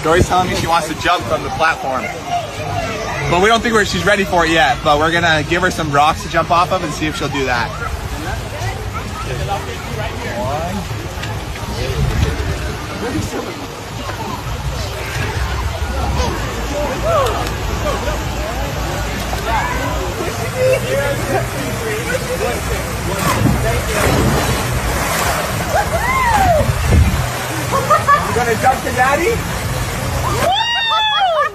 Dory's telling me she wants to jump from the platform. But we don't think she's ready for it yet. But we're gonna give her some rocks to jump off of and see if she'll do that. You gonna jump to daddy?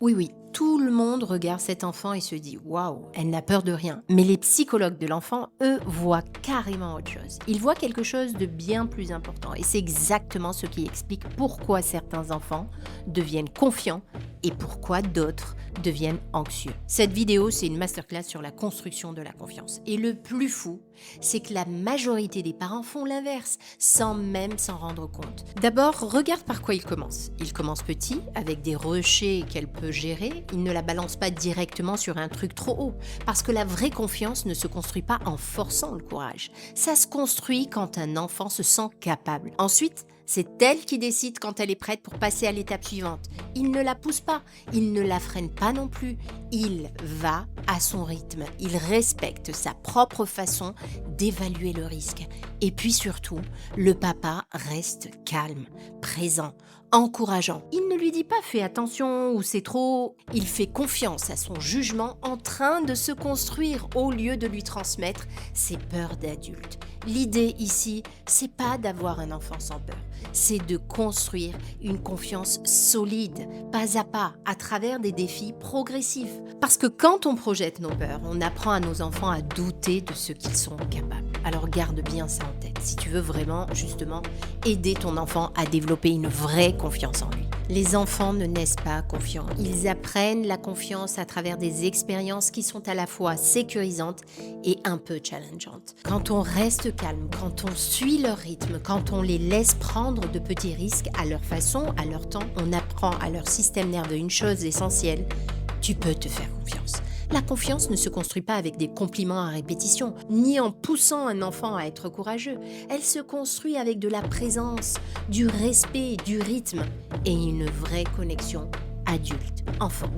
Oui, oui, tout le monde regarde cet enfant et se dit « Waouh, elle n'a peur de rien ». Mais les psychologues de l'enfant, eux, voient carrément autre chose. Ils voient quelque chose de bien plus important. Et c'est exactement ce qui explique pourquoi certains enfants deviennent confiants et pourquoi d'autres deviennent anxieux. Cette vidéo, c'est une masterclass sur la construction de la confiance. Et le plus fou, c'est que la majorité des parents font l'inverse, sans même s'en rendre compte. D'abord, regarde par quoi il commence. Il commence petit, avec des rushers qu'elle peut gérer. Il ne la balance pas directement sur un truc trop haut. Parce que la vraie confiance ne se construit pas en forçant le courage. Ça se construit quand un enfant se sent capable. Ensuite, c'est elle qui décide quand elle est prête pour passer à l'étape suivante. Il ne la pousse pas, il ne la freine pas non plus. Il va à son rythme, il respecte sa propre façon d'évaluer le risque. Et puis surtout, le papa reste calme, présent, encourageant. Il ne lui dit pas « fais attention » ou « c'est trop ». Il fait confiance à son jugement en train de se construire au lieu de lui transmettre ses peurs d'adulte. L'idée ici, c'est pas d'avoir un enfant sans peur, c'est de construire une confiance solide, pas à pas, à travers des défis progressifs. Parce que quand on projette nos peurs, on apprend à nos enfants à douter de ce qu'ils sont capables. Alors garde bien ça en tête, si tu veux vraiment, justement, aider ton enfant à développer une vraie confiance en lui. Les enfants ne naissent pas confiants, ils apprennent la confiance à travers des expériences qui sont à la fois sécurisantes et un peu challengeantes. Quand on reste calme, quand on suit leur rythme, quand on les laisse prendre de petits risques à leur façon, à leur temps, on apprend à leur système nerveux une chose essentielle, tu peux te faire confiance. La confiance ne se construit pas avec des compliments à répétition, ni en poussant un enfant à être courageux. Elle se construit avec de la présence, du respect, du rythme et une vraie connexion adulte-enfant.